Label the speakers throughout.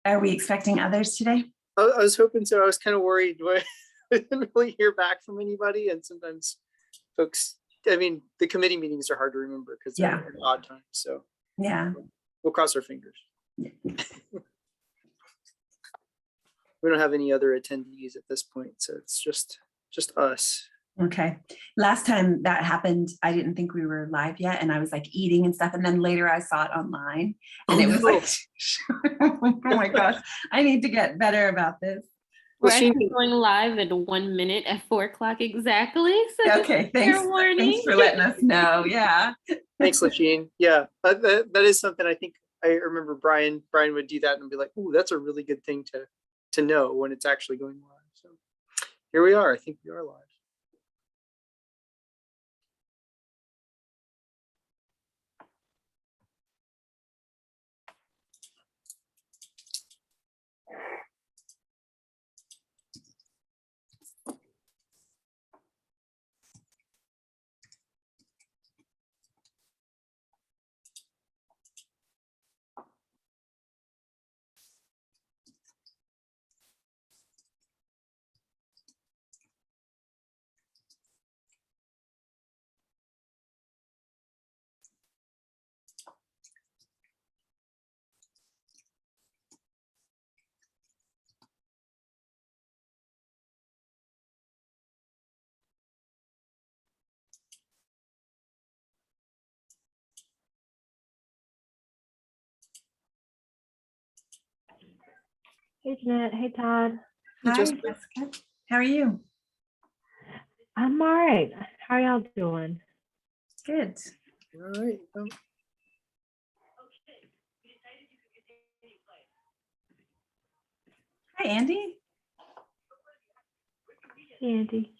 Speaker 1: Are we expecting others today?
Speaker 2: I was hoping so. I was kind of worried. I didn't really hear back from anybody, and sometimes folks, I mean, the committee meetings are hard to remember because they're at odd times. So
Speaker 1: Yeah.
Speaker 2: we'll cross our fingers. We don't have any other attendees at this point, so it's just us.
Speaker 1: Okay. Last time that happened, I didn't think we were live yet, and I was like eating and stuff, and then later I saw it online, and it was like, oh my gosh, I need to get better about this.
Speaker 3: We're actually going live at 1 minute at 4 o'clock exactly. So
Speaker 1: okay, thanks for letting us know. Yeah.
Speaker 2: Thanks, Lachine. Yeah, that is something I think I remember Brian would do that and be like, "Ooh, that's a really good thing to know when it's actually going live." So here we are. I think we are live.
Speaker 4: Hey, Jeanette. Hey, Todd.
Speaker 1: Hi, Jessica. How are you?
Speaker 4: I'm all right. How are y'all doing?
Speaker 1: Good.
Speaker 2: All right.
Speaker 1: Hi, Andy.
Speaker 4: Hey, Andy.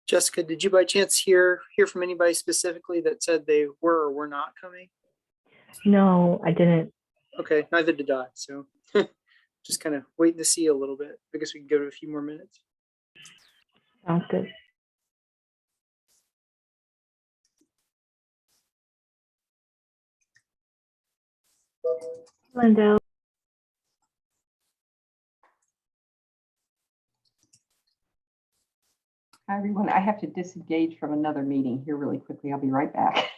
Speaker 2: Jessica, did you by chance hear from anybody specifically that said they were or were not coming?
Speaker 4: No, I didn't.
Speaker 2: Okay, neither did I. So just kind of waiting to see a little bit. I guess we can go to a few more minutes.
Speaker 4: Sounds good. Lindo.
Speaker 5: Hi, everyone. I have to disengage from another meeting here really quickly. I'll be right back.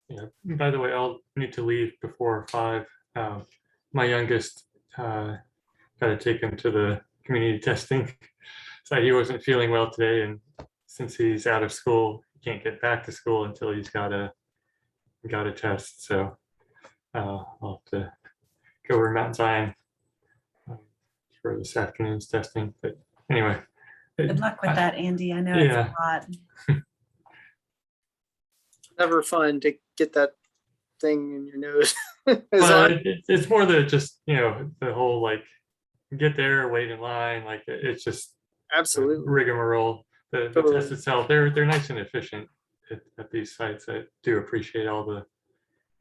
Speaker 6: Yeah. By the way, I'll need to leave before 5. My youngest got to take him to the community testing. So he wasn't feeling well today, and since he's out of school, he can't get back to school until he's got a test. So I'll have to go over to Mount Zion for this afternoon's testing. But anyway,
Speaker 1: Good luck with that, Andy. I know
Speaker 6: yeah.
Speaker 1: it's a lot.
Speaker 2: Never fun to get that thing in your nose. Is
Speaker 6: Well,
Speaker 2: that-
Speaker 6: it's more the just, the whole like get there, wait in line, like it's just
Speaker 2: Absolutely.
Speaker 6: rigmarole. The
Speaker 2: Totally.
Speaker 6: test itself, they're nice and efficient at these sites. I do appreciate all the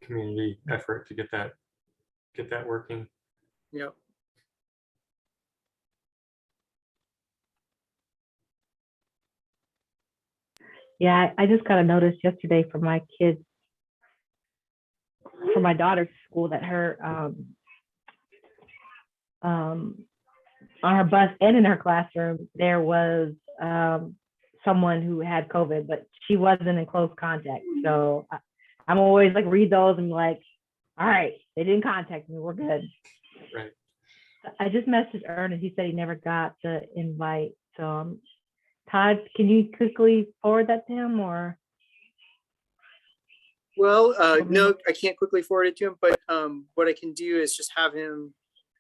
Speaker 6: community effort to get that working.
Speaker 2: Yep.
Speaker 4: Yeah, I just kind of noticed yesterday for my kids, for my daughter's school, that her on her bus and in her classroom there was someone who had COVID, but she wasn't in close contact. So I'm always like read those and be like, all right, they didn't contact me, we're good.
Speaker 6: Right.
Speaker 4: I just messaged Ernest. He said he never got the invite. So Todd, can you quickly forward that to him or?
Speaker 2: Well, no, I can't quickly forward it to him, but what I can do is just have him,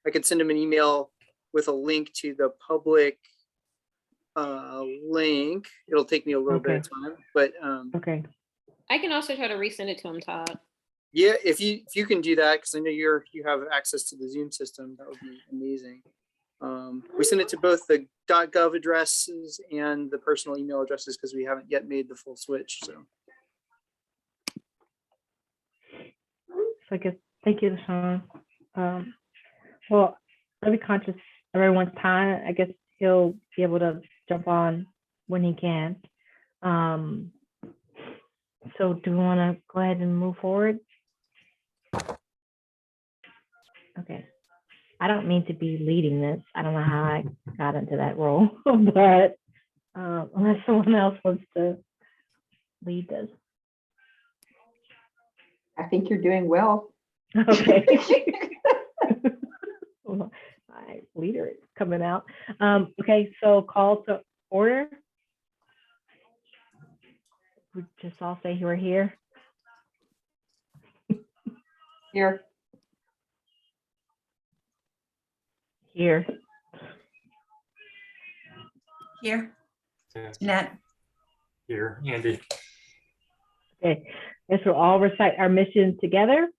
Speaker 2: I could send him an email with a link to the public link. It'll take me a little bit of time, but
Speaker 4: Okay.
Speaker 3: I can also try to resend it to him, Todd.
Speaker 2: yeah, if you can do that, because I know you have access to the Zoom system, that would be amazing. We send it to both the .gov addresses and the personal email addresses because we haven't yet made the full switch. So
Speaker 4: I guess, thank you, Sean. Well, I'll be conscious of everyone's time. I guess he'll be able to jump on when he can. So do we want to go ahead and move forward? Okay. I don't mean to be leading this. I don't know how I got into that role, but unless someone else wants to lead this.
Speaker 5: I think you're doing well.
Speaker 4: Okay. My leader is coming out. Okay, so call to order. We just all say we're here.
Speaker 5: Here,
Speaker 4: Here.
Speaker 1: Here,
Speaker 6: Yeah,
Speaker 1: Jeanette.
Speaker 6: here, Andy.
Speaker 4: Okay, guess we'll all recite our mission together.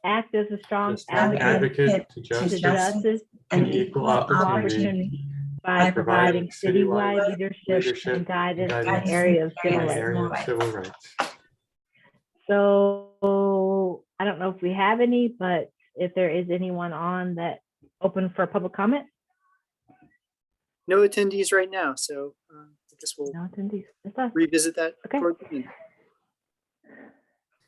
Speaker 4: Act as a strong
Speaker 6: Just an
Speaker 4: advocate
Speaker 6: advocate to
Speaker 1: to
Speaker 4: to
Speaker 6: justice
Speaker 4: justice
Speaker 6: and equal opportunity
Speaker 4: by providing
Speaker 6: providing citywide
Speaker 4: citywide leadership and guidance in the area of
Speaker 6: in
Speaker 4: civil
Speaker 6: the
Speaker 4: rights.
Speaker 6: area of civil rights.
Speaker 4: So I don't know if we have any, but if there is anyone on that open for public comment,
Speaker 2: no attendees right now. So I guess we'll
Speaker 4: no attendees. That's us.
Speaker 2: revisit that
Speaker 4: Okay.
Speaker 2: toward the end.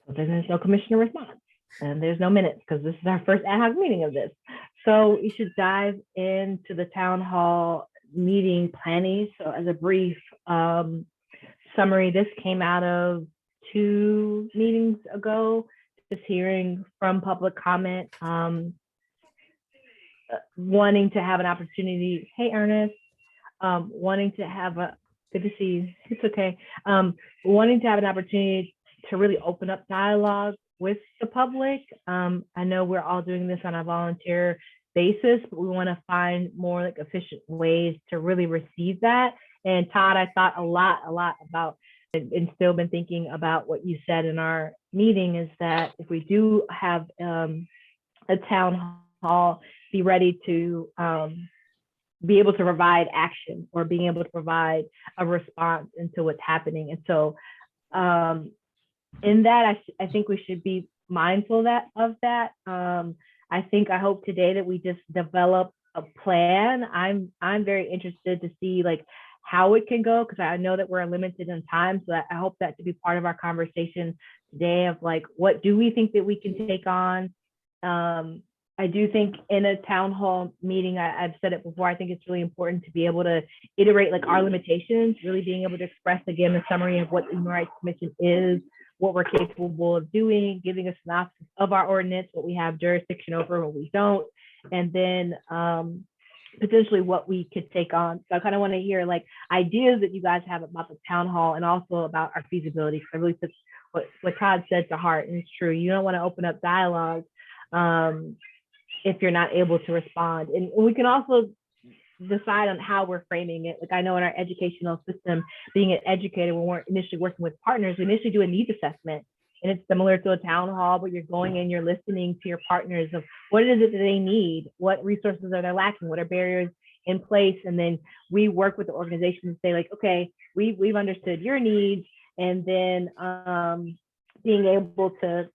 Speaker 4: So then there's no commissioner response and there's no minutes because this is our first ad hoc meeting of this. So we should dive into the town hall meeting planning. So as a brief summary, this came out of 2 meetings ago, just hearing from public comment, wanting to have an opportunity. Hey, Ernest, wanting to have a, good to see you, it's okay. Wanting to have an opportunity to really open up dialogue with the public. I know we're all doing this on a volunteer basis, but we want to find more like efficient ways to really receive that. And Todd, I thought a lot about and still been thinking about what you said in our meeting is that if we do have a town hall, be ready to be able to provide action or being able to provide a response into what's happening. And so in that, I think we should be mindful of that. I hope today that we just develop a plan. I'm very interested to see like how it can go because I know that we're limited in time. So I hope that to be part of our conversation today of like, what do we think that we can take on? I do think in a town hall meeting, I've said it before, I think it's really important to be able to iterate like our limitations, really being able to express again the summary of what the Human Rights Commission is, what we're capable of doing, giving a synopsis of our ordinance, what we have jurisdiction over, what we don't, and then potentially what we could take on. So I kind of want to hear like ideas that you guys have about the town hall and also about our feasibility. Because I really took what Todd said to heart, and it's true. You don't want to open up dialogue if you're not able to respond. And we can also decide on how we're framing it. Like I know in our educational system, being an educator, when we're initially working with partners, we initially do a needs assessment. And it's similar to a town hall, but you're going and you're listening to your partners of what is it that they need, what resources are they lacking, what are barriers in place. And then we work with the organization and say like, okay, we've understood your needs. And then being able to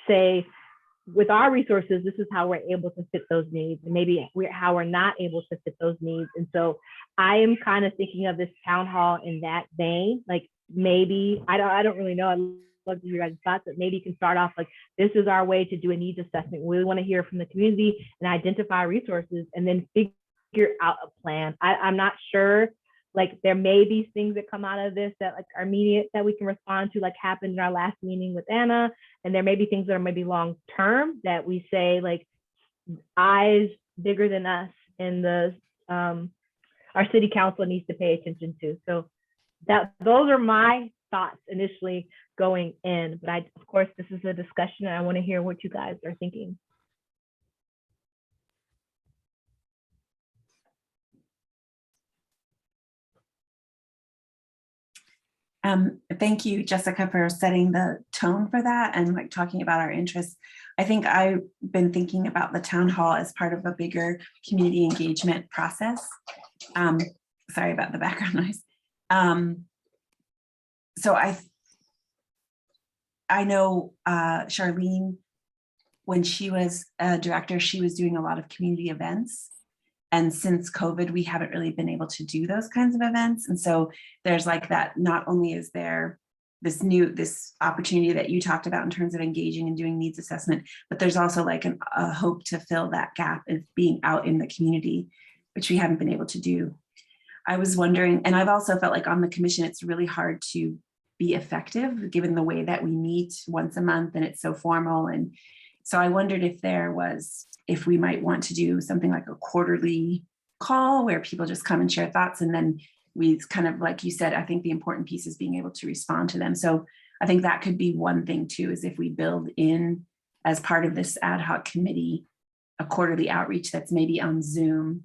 Speaker 4: say, with our resources, this is how we're able to fit those needs, and maybe how we're not able to fit those needs. And so I am kind of thinking of this town hall in that vein. Like maybe, I don't really know. I'd love to hear your guys' thoughts, but maybe you can start off like, this is our way to do a needs assessment. We want to hear from the community and identify resources and then figure out a plan. I'm not sure. Like there may be things that come out of this that like are immediate that we can respond to, like happened in our last meeting with Anna. And there may be things that are maybe long term that we say like eyes bigger than us in the our city council needs to pay attention to. So those are my thoughts initially going in. But of course, this is a discussion and I want to hear what you guys are thinking.
Speaker 1: Thank you, Jessica, for setting the tone for that and like talking about our interests. I think I've been thinking about the town hall as part of a bigger community engagement process. Sorry about the background noise. So I know Charlene, when she was a director, she was doing a lot of community events. And since COVID, we haven't really been able to do those kinds of events. And so there's like that, not only is there this opportunity that you talked about in terms of engaging and doing needs assessment, but there's also like a hope to fill that gap of being out in the community, which we haven't been able to do. I was wondering, and I've also felt like on the commission, it's really hard to be effective given the way that we meet once a month and it's so formal. And so I wondered if we might want to do something like a quarterly call where people just come and share thoughts. And then we kind of, like you said, I think the important piece is being able to respond to them. So I think that could be one thing too, is if we build in as part of this ad hoc committee, a quarterly outreach that's maybe on Zoom,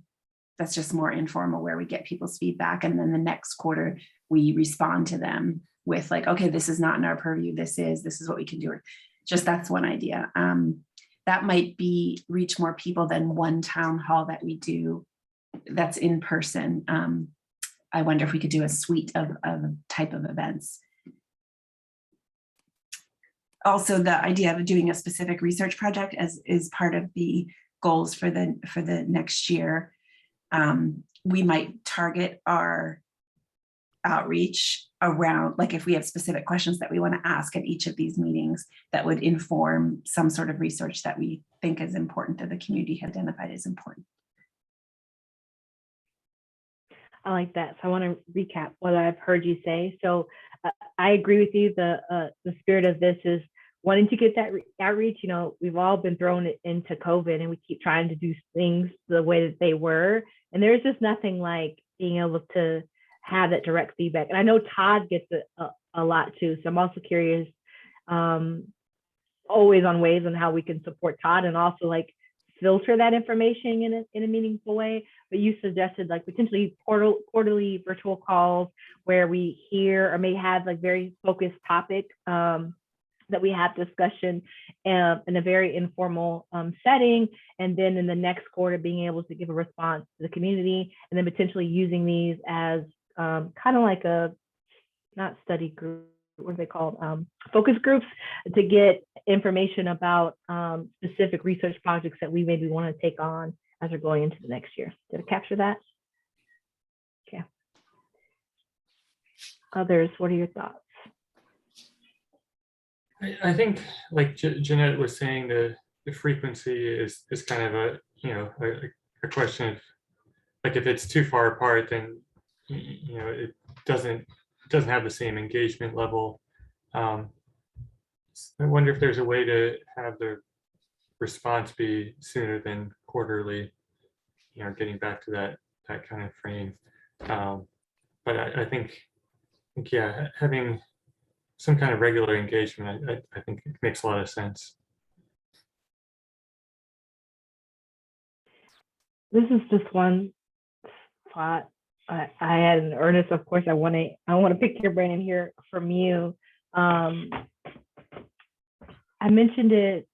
Speaker 1: that's just more informal, where we get people's feedback. And then the next quarter, we respond to them with like, okay, this is not in our purview. This is what we can do. Just that's one idea. That might reach more people than one town hall that we do that's in person. I wonder if we could do a suite of type of events. Also, the idea of doing a specific research project is part of the goals for the next year. We might target our outreach around, like if we have specific questions that we want to ask at each of these meetings that would inform some sort of research that we think is important, that the community identified as important.
Speaker 4: I like that. So I want to recap what I've heard you say. So I agree with you. The spirit of this is wanting to get that outreach. You know, we've all been thrown into COVID and we keep trying to do things the way that they were. And there's just nothing like being able to have that direct feedback. And I know Todd gets it a lot too. So I'm also curious always on ways on how we can support Todd and also like filter that information in a meaningful way. But you suggested like potentially quarterly virtual calls where we hear or may have like very focused topic that we have discussion in a very informal setting. And then in the next quarter, being able to give a response to the community and then potentially using these as kind of like not study group, what are they called? Focus groups to get information about specific research projects that we maybe want to take on as we're going into the next year. Did I capture that? Okay. Others, what are your thoughts?
Speaker 6: I think, like Jeanette was saying, the frequency is kind of a question of, like, if it's too far apart, then it doesn't have the same engagement level. I wonder if there's a way to have the response be sooner than quarterly, getting back to that kind of frame. But I think yeah, having some kind of regular engagement, I think it makes a lot of sense.
Speaker 4: This is just one I had an Ernest, of course, I want to pick your brain and hear from you. I mentioned it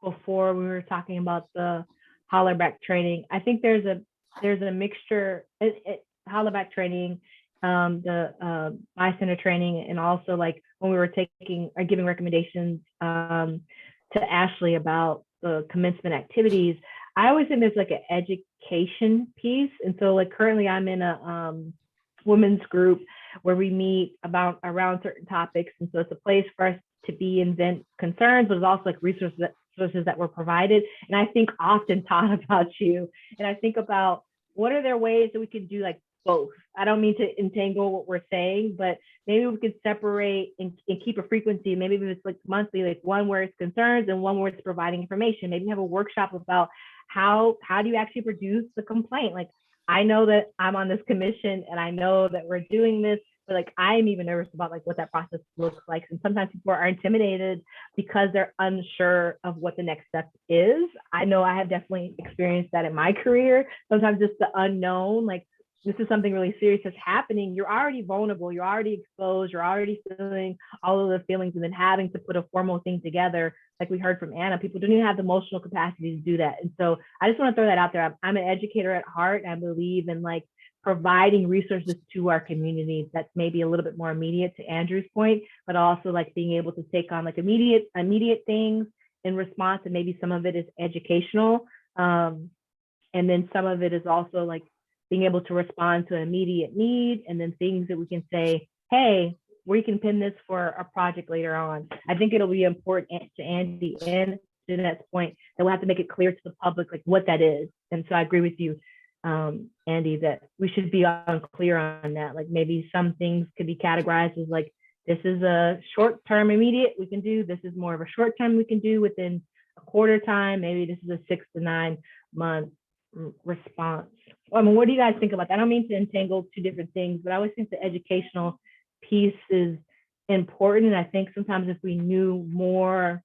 Speaker 4: before we were talking about the Hollerback training. I think there's a mixture, Hollerback training, the My Center training, and also like when we were taking or giving recommendations to Ashley about the commencement activities. I always think there's like an education piece. And so like currently I'm in a women's group where we meet around certain topics. And so it's a place for us to be and vent concerns, but it's also like resources that were provided. And I think often Todd about you, and I think about what are there ways that we can do like both. I don't mean to entangle what we're saying, but maybe we could separate and keep a frequency. Maybe if it's like monthly, like one where it's concerns and one where it's providing information. Maybe have a workshop about how do you actually produce the complaint? Like, I know that I'm on this commission and I know that we're doing this, but like I'm even nervous about like what that process looks like. And sometimes people are intimidated because they're unsure of what the next step is. I know I have definitely experienced that in my career. Sometimes just the unknown, like this is something really serious that's happening. You're already vulnerable, you're already exposed, you're already feeling all of the feelings, and then having to put a formal thing together, like we heard from Anna, people don't even have the emotional capacity to do that. And so I just want to throw that out there. I'm an educator at heart. I believe in like providing resources to our community that's maybe a little bit more immediate, to Andrew's point, but also like being able to take on like immediate things in response, and maybe some of it is educational. And then some of it is also like being able to respond to immediate need, and then things that we can say, hey, we can pin this for a project later on. I think it'll be important to Andy and Jeanette's point that we'll have to make it clear to the public like what that is. And so I agree with you, Andy, that we should be unclear on that. Like maybe some things could be categorized as like, this is a short-term immediate we can do. This is more of a short-term we can do within a quarter time. Maybe this is a 6 to 9 month response. I mean, what do you guys think about that? I don't mean to entangle two different things, but I always think the educational piece is important. And I think sometimes if we knew more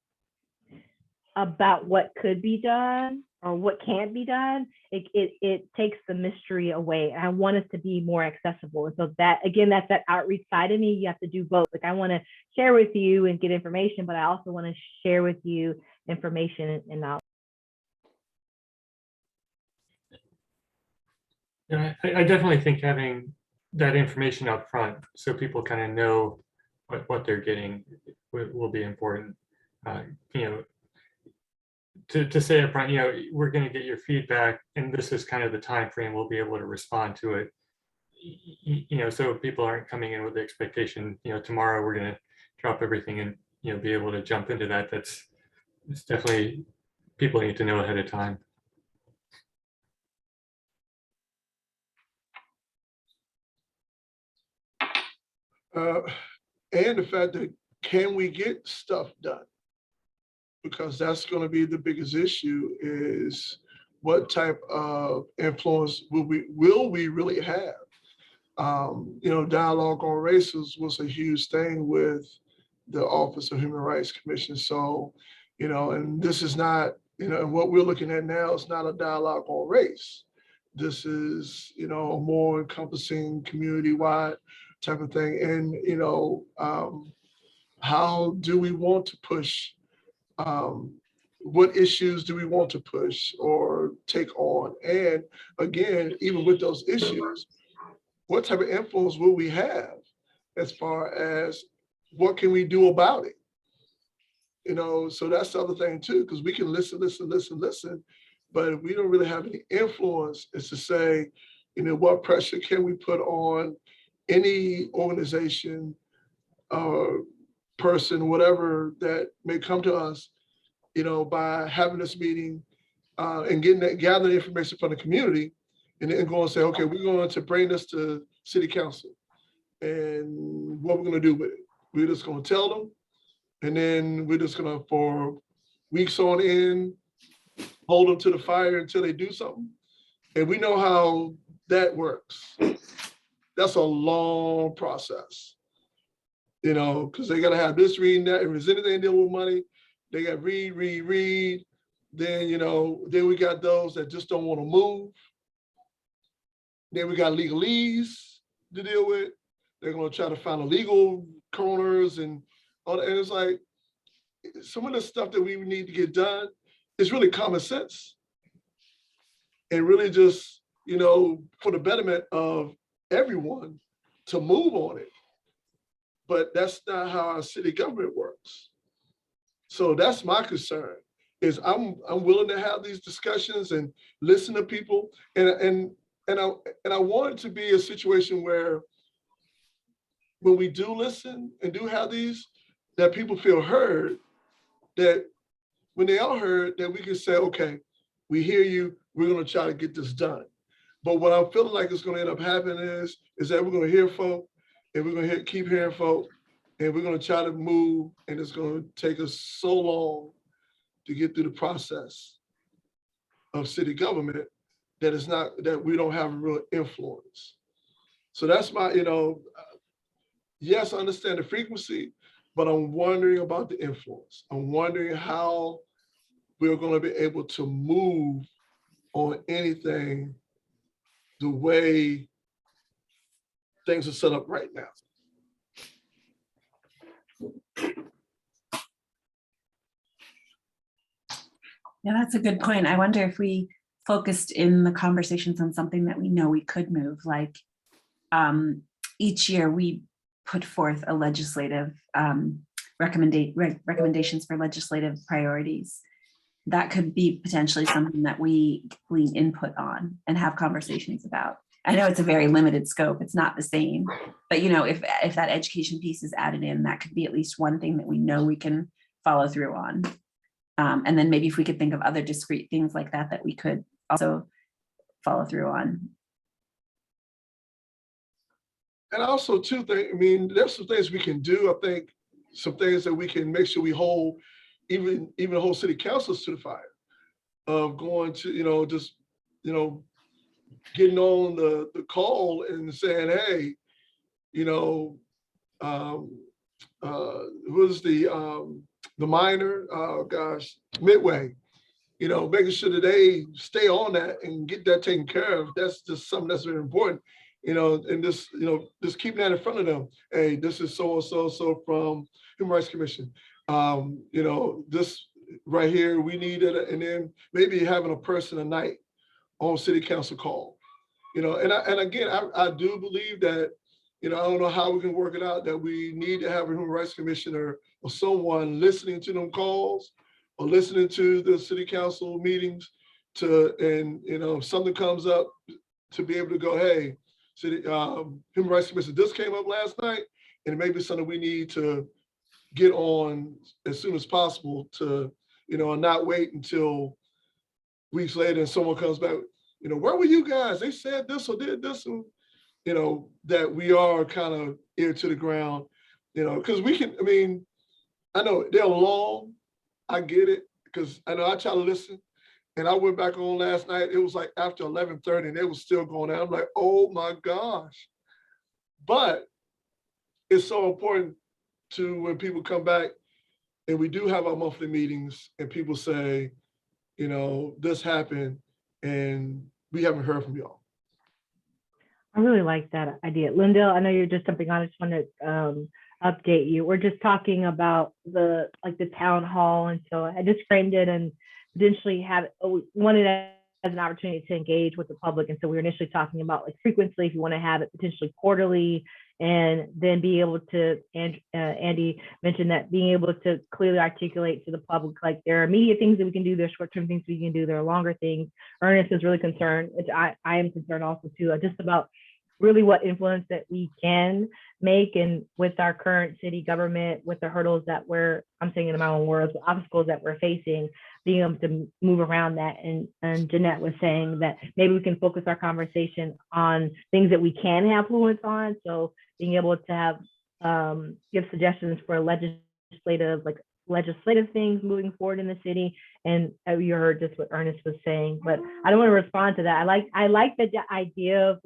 Speaker 4: about what could be done or what can't be done, it takes the mystery away. And I want us to be more accessible. And so that, again, that's that outreach side of me. You have to do both. Like I want to share with you and get information, but I also want to share with you information and knowledge.
Speaker 6: Yeah, I definitely think having that information up front so people kind of know what they're getting will be important. You know, to say up front, you know, we're going to get your feedback, and this is kind of the time frame we'll be able to respond to it. You know, so people aren't coming in with the expectation, you know, tomorrow we're going to drop everything and, you know, be able to jump into that. It's definitely, people need to know ahead of time.
Speaker 7: And the fact that can we get stuff done? Because that's going to be the biggest issue, is what type of influence will we really have? You know, dialogue on races was a huge thing with the Office of Human Rights Commission. So, you know, and this is not, you know, what we're looking at now is not a dialogue on race. This is, you know, a more encompassing community-wide type of thing. And, you know, how do we want to push? What issues do we want to push or take on? And again, even with those issues, what type of influence will we have as far as what can we do about it? You know, so that's the other thing too, because we can listen, but if we don't really have any influence, is to say, you know, what pressure can we put on any organization or person, whatever, that may come to us, you know, by having this meeting and gathering information from the community, and then go and say, okay, we're going to bring this to city council, and what we're going to do with it. We're just going to tell them, and then we're just going to, for weeks on end, hold them to the fire until they do something. And we know how that works. That's a long process, you know, because they got to have this, reading that. If there's anything dealing with money, they got read. Then, you know, then we got those that just don't want to move. Then we got legalese to deal with. They're gonna try to find a legal corners and all that. And it's like, some of the stuff that we need to get done is really common sense. And really just, for the betterment of everyone to move on it. But that's not how our city government works. So that's my concern, is I'm willing to have these discussions and listen to people. And I want it to be a situation where when we do listen and do have these, that people feel heard, that when they are heard, that we can say, okay, we hear you, we're gonna try to get this done. But what I'm feeling like is gonna end up happening is that we're gonna hear folk, and we're gonna keep hearing folk, and we're gonna try to move, and it's gonna take us so long to get through the process of city government that we don't have a real influence. So that's my, yes, I understand the frequency, but I'm wondering about the influence. I'm wondering how we're gonna be able to move on anything the way things are set up right now.
Speaker 1: Yeah, that's a good point. I wonder if we focused in the conversations on something that we know we could move, like each year we put forth a legislative recommendations for legislative priorities. That could be potentially something that we glean input on and have conversations about. I know it's a very limited scope, it's not the same, but if that education piece is added in, that could be at least one thing that we know we can follow through on. And then maybe if we could think of other discrete things like that, that we could also follow through on.
Speaker 7: And also too, there's some things we can do. I think some things that we can make sure we hold, even hold city councils to the fire of going to, just, getting on the call and saying, hey, who's the minor, Midway, making sure that they stay on that and get that taken care of. That's just something that's very important, and just keeping that in front of them. Hey, this is so from Human Rights Commission. This right here, we need it. And then maybe having a person a night on city council call, and again, I do believe that, I don't know how we can work it out, that we need to have a Human Rights Commissioner or someone listening to them calls or listening to the city council meetings and if something comes up, to be able to go, hey, city, Human Rights Commission, this came up last night, and it may be something we need to get on as soon as possible to, and not wait until weeks later and someone comes back, where were you guys? They said this or did this, and, that we are kind of ear to the ground, because we can, I know they're long, I get it, because I know I try to listen, and I went back on last night, it was like after 11:30 and they was still going on. I'm like, oh my gosh. But it's so important to, when people come back and we do have our monthly meetings and people say, this happened and we haven't heard from y'all.
Speaker 4: I really like that idea. Lindell, I know you're just jumping on. I just want to update you. We're just talking about the town hall. And so I just framed it and potentially wanted it as an opportunity to engage with the public. And so we were initially talking about frequency, if you want to have it potentially quarterly, and then be able to, Andy mentioned that being able to clearly articulate to the public, there are immediate things that we can do, there are short-term things we can do, there are longer things. Ernest is really concerned, which I am concerned also too, just about really what influence that we can make, and with our current city government, with the hurdles that I'm saying in my own words, the obstacles that we're facing, being able to move around that. And Jeanette was saying that maybe we can focus our conversation on things that we can have influence on. So being able to have, give suggestions for legislative things moving forward in the city. And you heard just what Ernest was saying, but I don't want to respond to that. I like the idea of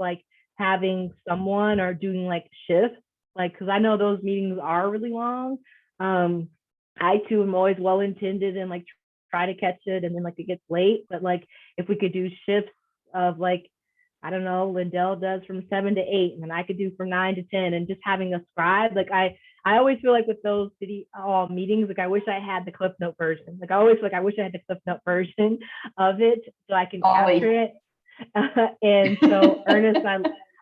Speaker 4: having someone or doing shifts, because I know those meetings are really long. I too am always well-intended and try to catch it, and then it gets late, but if we could do shifts of I don't know, Lindell does from 7 to 8, and then I could do from 9 to 10, and just having a scribe. Like I always feel like with those city hall meetings, like I wish I had the Cliff Note version. Like I always like I wish I had the Cliff Note version of it so I can
Speaker 5: Ollie.
Speaker 4: capture it. And so Ernest,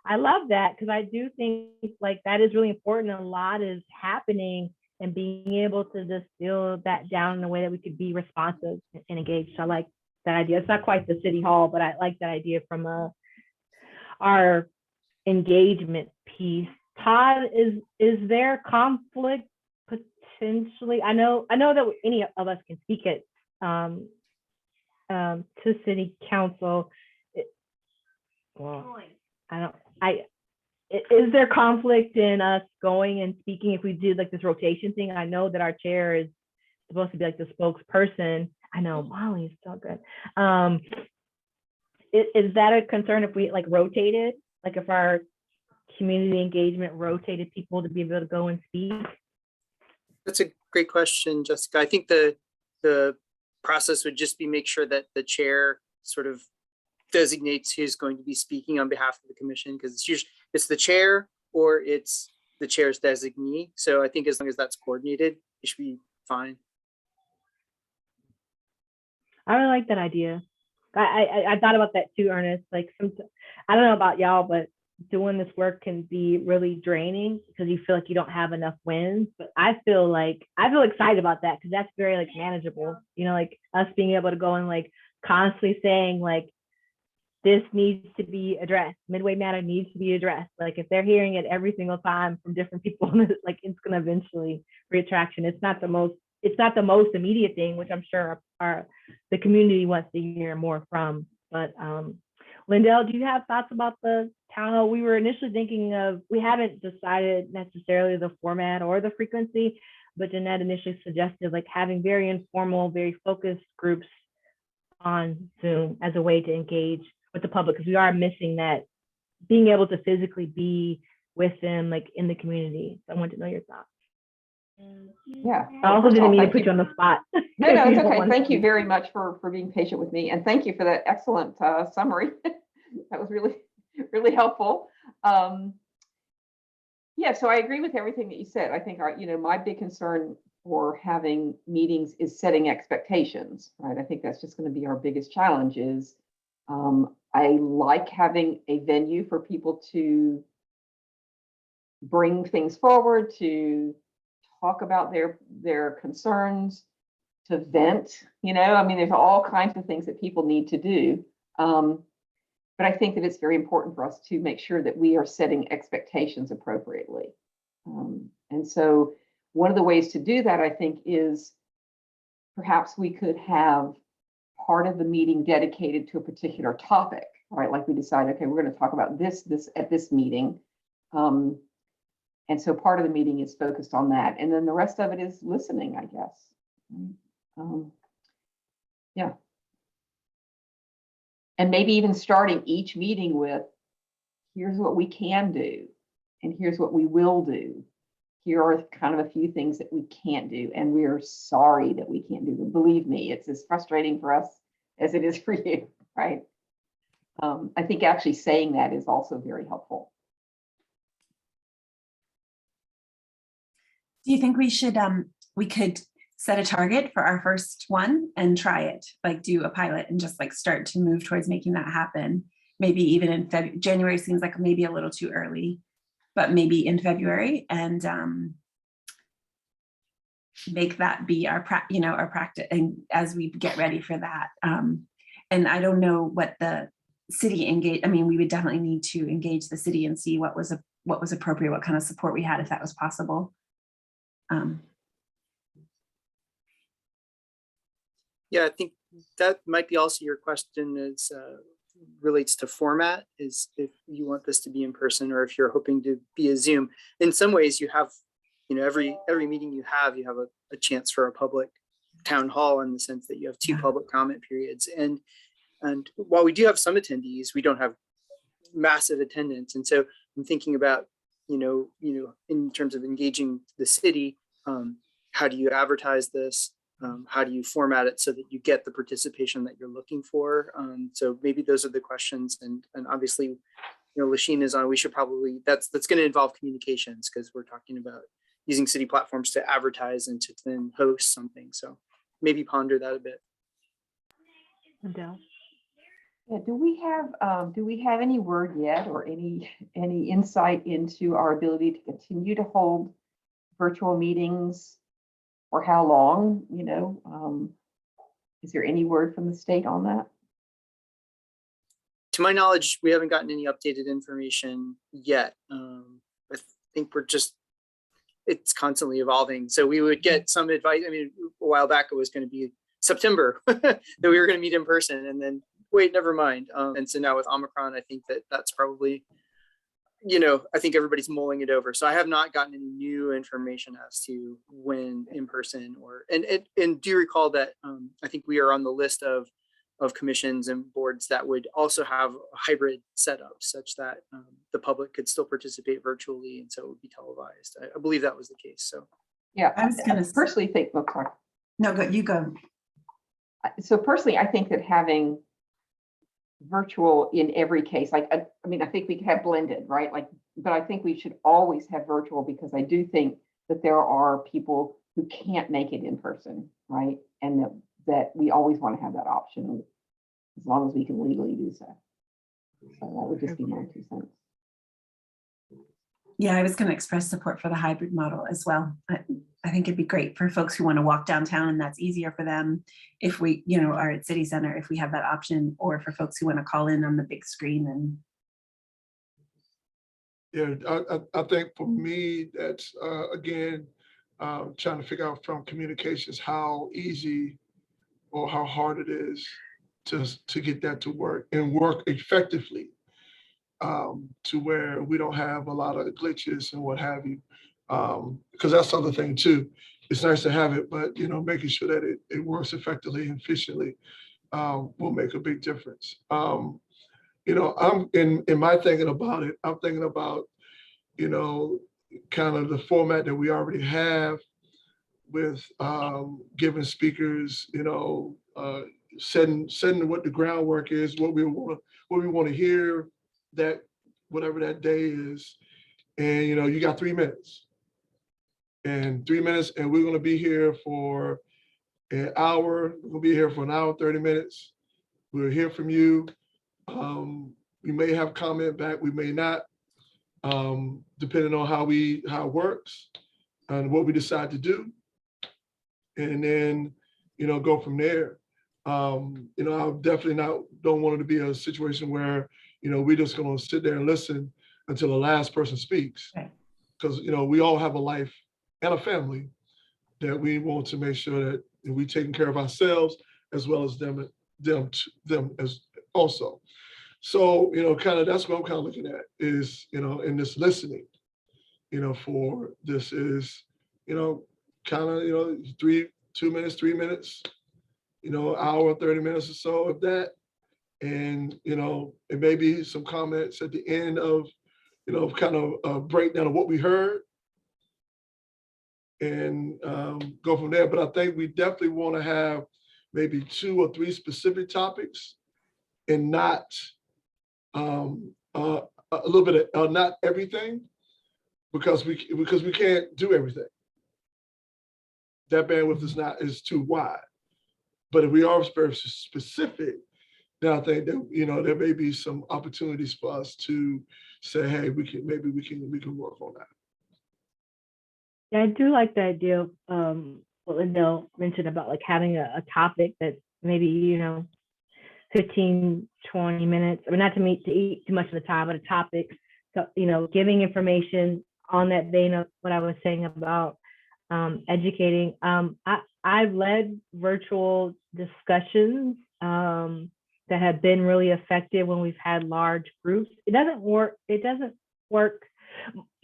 Speaker 4: I love that because I do think like that is really important. A lot is happening, and being able to distill that down in a way that we could be responsive and engaged. So I like that idea. It's not quite the city hall, but I like that idea from our engagement piece. Todd, is there conflict potentially? I know that any of us can speak it to city council. Well, is there conflict in us going and speaking if we did like this rotation thing? I know that our chair is supposed to be like the spokesperson. I know Molly is so good. Is that a concern if we like rotated, like if our community engagement rotated people to be able to go and speak?
Speaker 2: That's a great question, Jessica. I think the process would just be make sure that the chair sort of designates who's going to be speaking on behalf of the commission, because it's the chair or it's the chair's designee. So I think as long as that's coordinated, it should be fine.
Speaker 4: I really like that idea. I thought about that too, Ernest. Like I don't know about y'all, but doing this work can be really draining because you feel like you don't have enough wins. But I feel excited about that because that's very like manageable. You know, like us being able to go and like constantly saying like this needs to be addressed. Midway Matter needs to be addressed. Like if they're hearing it every single time from different people, like it's gonna eventually reach traction. It's not the most immediate thing, which I'm sure the community wants to hear more from. But Lindell, do you have thoughts about the town hall? We were initially thinking of, we haven't decided necessarily the format or the frequency, but Jeanette initially suggested like having very informal, very focused groups on Zoom as a way to engage with the public, because we are missing that being able to physically be with them like in the community. So I wanted to know your thoughts.
Speaker 5: Yeah.
Speaker 4: I also
Speaker 5: First of all,
Speaker 4: didn't mean to
Speaker 5: thank
Speaker 4: put you on the spot.
Speaker 5: No,
Speaker 4: If
Speaker 5: it's
Speaker 4: you don't
Speaker 5: okay.
Speaker 4: want
Speaker 5: Thank
Speaker 4: to.
Speaker 5: you very much for being patient with me. And thank you for that excellent summary. That was really, really helpful. Yeah, so I agree with everything that you said. I think my big concern for having meetings is setting expectations, right? I think that's just going to be our biggest challenge is I like having a venue for people to bring things forward, to talk about their concerns, to vent, I mean, there's all kinds of things that people need to do. But I think that it's very important for us to make sure that we are setting expectations appropriately. And so one of the ways to do that, I think, is perhaps we could have part of the meeting dedicated to a particular topic, right? Like we decide, okay, we're going to talk about this at this meeting. And so part of the meeting is focused on that. And then the rest of it is listening, I guess. Yeah. And maybe even starting each meeting with, here's what we can do, and here's what we will do. Here are kind of a few things that we can't do, and we're sorry that we can't do them. Believe me, it's as frustrating for us as it is for you, right? I think actually saying that is also very helpful.
Speaker 1: Do you think we could set a target for our first one and try it, like do a pilot and just like start to move towards making that happen? Maybe even in February. January seems like maybe a little too early, but maybe in February, and make that be our practice, and as we get ready for that. And I don't know what the city engage. I mean, we would definitely need to engage the city and see what was appropriate, what kind of support we had, if that was possible.
Speaker 2: Yeah, I think that might be also your question is relates to format, is if you want this to be in person or if you're hoping to be a Zoom. In some ways you have, every meeting you have a chance for a public town hall, in the sense that you have 2 public comment periods. And while we do have some attendees, we don't have massive attendance. And so I'm thinking about, in terms of engaging the city, how do you advertise this? how do you format it so that you get the participation that you're looking for? So maybe those are the questions. And obviously, you know, Lasheen is on, we should probably, that's going to involve communications because we're talking about using city platforms to advertise and to then host something. So maybe ponder that a bit.
Speaker 4: Adele?
Speaker 5: Yeah, do we have any word yet or any insight into our ability to continue to hold virtual meetings or how long, you know? Is there any word from the state on that?
Speaker 2: To my knowledge, we haven't gotten any updated information yet. I think it's constantly evolving. So we would get some advice. I mean, a while back, it was going to be September that we were going to meet in person, and then wait, never mind. And so now with Omicron, I think that's probably, you know, I think everybody's mulling it over. So I have not gotten any new information as to when in person and do you recall that I think we are on the list of commissions and boards that would also have a hybrid setup such that the public could still participate virtually, and so it would be televised. I believe that was the case. So
Speaker 5: Yeah,
Speaker 1: I was gonna
Speaker 5: personally think, oh, sorry.
Speaker 1: No, go, you go.
Speaker 5: So personally, I think that having virtual in every case, like, I mean, I think we could have blended, right? Like, but I think we should always have virtual because I do think that there are people who can't make it in person, right? And that we always want to have that option as long as we can legally do so. So that would just be my 2 cents.
Speaker 1: Yeah, I was going to express support for the hybrid model as well. I think it'd be great for folks who want to walk downtown, and that's easier for them if we, you know, are at City Center, if we have that option, or for folks who want to call in on the big screen. And
Speaker 7: Yeah, I think for me, that's again, trying to figure out from communications how easy or how hard it is to get that to work and work effectively, to where we don't have a lot of glitches and what have you. Because that's the other thing too. It's nice to have it, but you know, making sure that it works effectively and efficiently will make a big difference. You know, I'm in my thinking about it, I'm thinking about, you know, kind of the format that we already have with giving speakers, you know, setting what the groundwork is, what we want to hear that whatever that day is. And you know, you got 3 minutes. And 3 minutes, and we're going to be here for an hour. We're going to be here for an hour, 30 minutes. We'll hear from you. We may have comment back, we may not, depending on how it works and what we decide to do. And then, you know, go from there. You know, I definitely don't want it to be a situation where, you know, we're just going to sit there and listen until the last person speaks. Because, you know, we all have a life and a family that we want to make sure that we're taking care of ourselves as well as them as also. So, you know, kind of that's what I'm kind of looking at is, you know, in this listening, you know, for this is, you know, kind of, you know, 2 minutes, 3 minutes, you know, hour, 30 minutes or so of that. And, you know, it may be some comments at the end of, you know, kind of a breakdown of what we heard and go from there. But I think we definitely want to have maybe 2 or 3 specific topics and not a little bit of not everything, because we can't do everything. That bandwidth is too wide. But if we are very specific, then I think that, you know, there may be some opportunities for us to say, hey, we can work on that.
Speaker 4: Yeah, I do like the idea of what Lindell mentioned about like having a topic that maybe, you know, 15, 20 minutes, I mean, not to eat too much of the time, but a topic, so, you know, giving information on that vein of what I was saying about educating. I've led virtual discussions that have been really effective when we've had large groups. It doesn't work.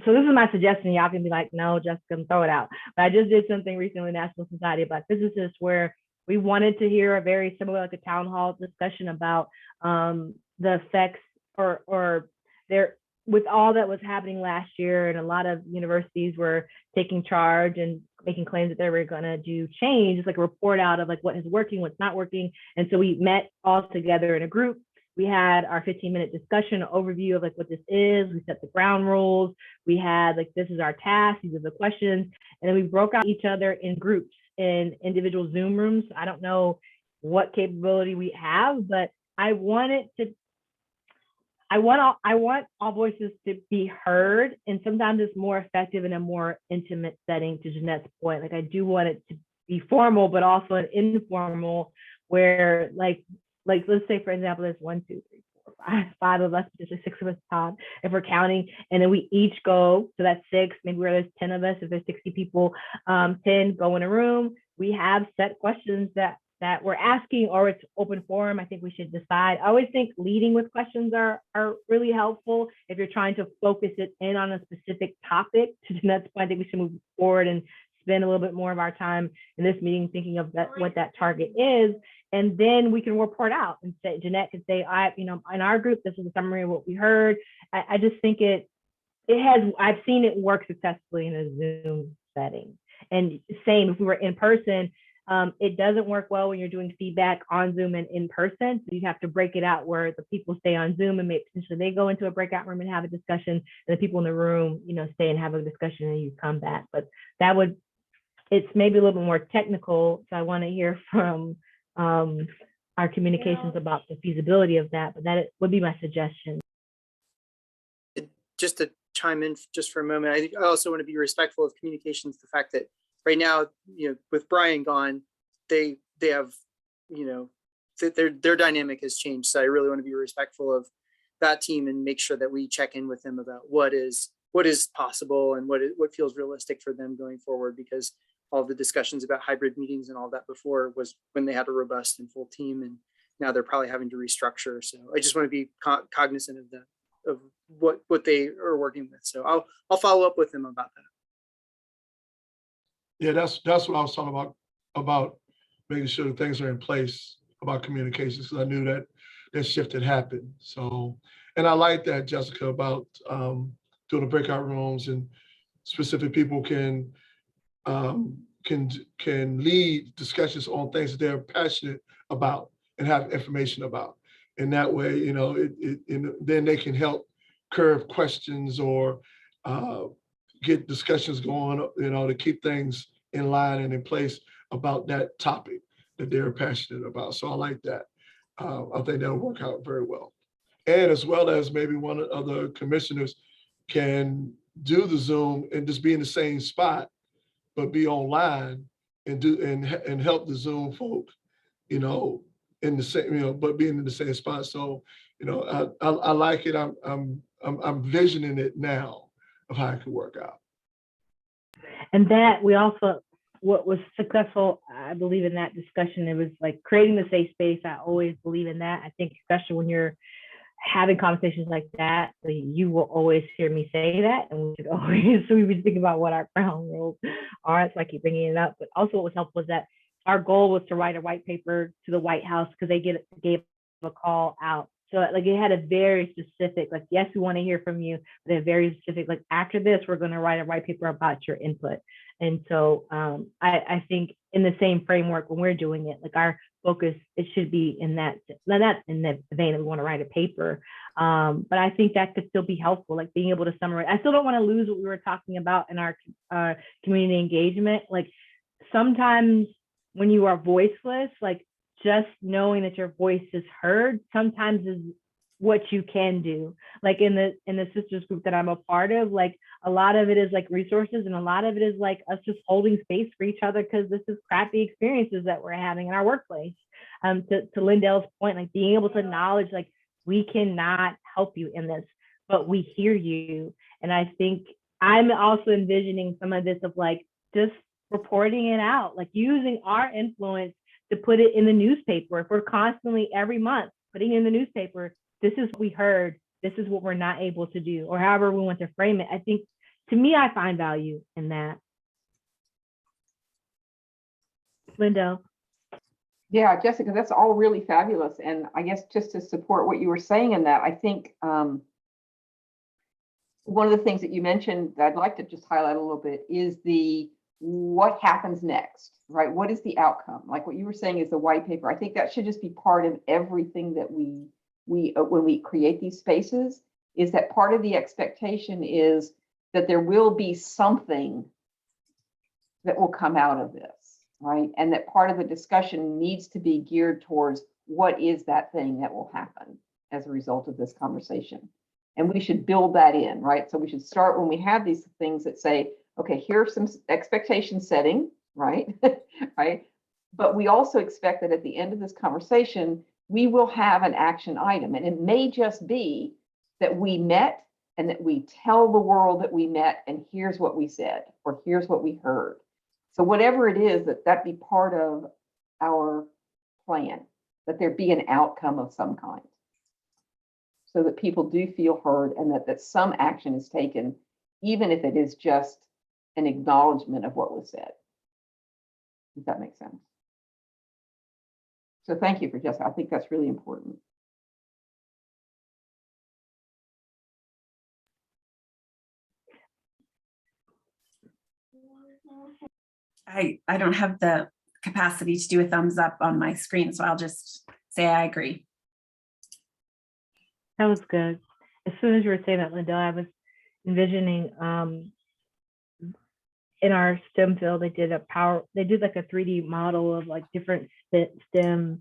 Speaker 4: So this is my suggestion. Y'all can be like, no, just gonna throw it out. But I just did something recently with National Society of Black Physicists where we wanted to hear a very similar, like a town hall discussion about the effects or their with all that was happening last year, and a lot of universities were taking charge and making claims that they were going to do change, it's like a report out of like what is working, what's not working. And so we met all together in a group. We had our 15-minute discussion overview of like what this is. We set the ground rules. We had like, this is our task, these are the questions. And then we broke out each other in groups in individual Zoom rooms. I don't know what capability we have, but I want all voices to be heard. And sometimes it's more effective in a more intimate setting, to Jeanette's point. Like I do want it to be formal, but also an informal where like let's say, for example, there's 1, 2, 3, 4, 5 of us, potentially 6 of us, Todd, if we're counting, and then we each go, so that's 6, maybe where there's 10 of us, if there's 60 people, 10 go in a room. We have set questions that we're asking, or it's open forum. I think we should decide. I always think leading with questions are really helpful if you're trying to focus it in on a specific topic. To Jeanette's point, I think we should move forward and spend a little bit more of our time in this meeting thinking of what that target is. And then we can report out and say, Jeanette could say, in our group, this is a summary of what we heard. I just think I've seen it work successfully in a Zoom setting. And same, if we were in person, it doesn't work well when you're doing feedback on Zoom and in person. So you have to break it out where the people stay on Zoom and maybe potentially they go into a breakout room and have a discussion, and the people in the room, stay and have a discussion, and you come back. But it's maybe a little bit more technical. So I want to hear from our communications about the feasibility of that, but that would be my suggestion.
Speaker 2: Just to chime in just for a moment, I think I also want to be respectful of communications. The fact that right now, with Brian gone, they have, their dynamic has changed. So I really want to be respectful of that team and make sure that we check in with them about what is possible and what feels realistic for them going forward, because all the discussions about hybrid meetings and all that before was when they had a robust and full team, and now they're probably having to restructure. So I just want to be cognizant of that, of what they are working with. So I'll follow up with them about that.
Speaker 7: Yeah, that's what I was talking about making sure that things are in place about communications, because I knew that shift had happened. So, and I like that, Jessica, about doing the breakout rooms, and specific people can lead discussions on things that they're passionate about and have information about. And that way, then they can help curve questions or get discussions going, to keep things in line and in place about that topic that they're passionate about. So I like that. I think that'll work out very well. And as well as maybe one of the commissioners can do the Zoom and just be in the same spot, but be online and help the Zoom folk, in the same, but being in the same spot. So, I like it. I'm visioning it now of how it could work out.
Speaker 4: And that what was successful, I believe, in that discussion, it was like creating the safe space. I always believe in that. I think especially when you're having conversations like that, you will always hear me say that, and we would think about what our ground rules are. So I keep bringing it up. But also what was helpful was that our goal was to write a white paper to the White House, because they gave a call out. So it had a very specific, yes, we want to hear from you, but a very specific, after this, we're going to write a white paper about your input. And so I think in the same framework, when we're doing it, our focus, it should be in that, not in the vein that we want to write a paper, but I think that could still be helpful, being able to summarize. I still don't want to lose what we were talking about in our community engagement. Sometimes when you are voiceless, just knowing that your voice is heard sometimes is what you can do. In the sisters group that I'm a part of, a lot of it is resources, and a lot of it is us just holding space for each other, because this is crappy experiences that we're having in our workplace. To Lindell's point, being able to acknowledge we cannot help you in this, but we hear you. And I think I'm also envisioning some of this of just reporting it out, using our influence to put it in the newspaper. If we're constantly every month putting in the newspaper, this is what we heard, this is what we're not able to do, or however we want to frame it. I think, to me, I find value in that. Lindell.
Speaker 5: Yeah, Jessica, that's all really fabulous. And I guess just to support what you were saying in that, I think one of the things that you mentioned that I'd like to just highlight a little bit is what happens next, right? What is the outcome? Like what you were saying is the white paper. I think that should just be part of everything that we when we create these spaces, is that part of the expectation is that there will be something that will come out of this, right? And that part of the discussion needs to be geared towards what is that thing that will happen as a result of this conversation. And we should build that in, right? So we should start when we have these things that say, okay, here's some expectation setting, right? Right. But we also expect that at the end of this conversation, we will have an action item. And it may just be that we met and that we tell the world that we met and here's what we said, or here's what we heard. So whatever it is, that be part of our plan, that there be an outcome of some kind, so that people do feel heard and that some action is taken, even if it is just an acknowledgement of what was said. If that makes sense. So thank you for Jessica. I think that's really important.
Speaker 1: I don't have the capacity to do a thumbs up on my screen, so I'll just say I agree.
Speaker 4: That was good. As soon as you were saying that, Lindell, I was envisioning in our STEM field, they did like a 3D model of like different STEM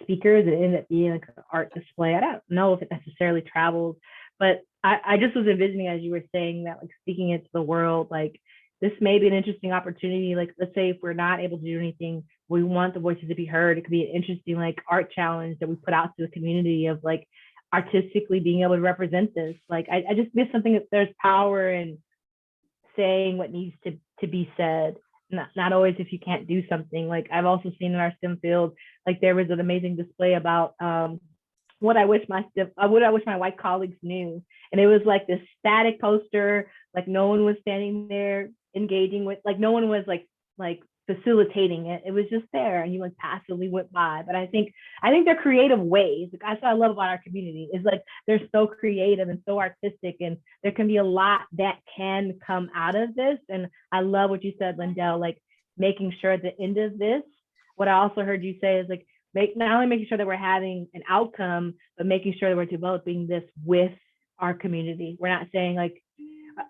Speaker 4: speakers, and it ended up being like an art display. I don't know if it necessarily travels, but I just was envisioning, as you were saying, that like speaking into the world, like this may be an interesting opportunity. Like, let's say if we're not able to do anything, we want the voices to be heard. It could be an interesting like art challenge that we put out to the community of like artistically being able to represent this. Like, I just miss something that there's power in saying what needs to be said. Not always if you can't do something. Like I've also seen in our STEM field, like there was an amazing display about what I wish my white colleagues knew. And it was like this static poster, like no one was standing there engaging with, like no one was like facilitating it. It was just there and you like passively went by. But I think they're creative ways. Like, that's what I love about our community is like they're so creative and so artistic, and there can be a lot that can come out of this. And I love what you said, Lindell, like making sure at the end of this, what I also heard you say is like not only making sure that we're having an outcome, but making sure that we're developing this with our community. We're not saying like,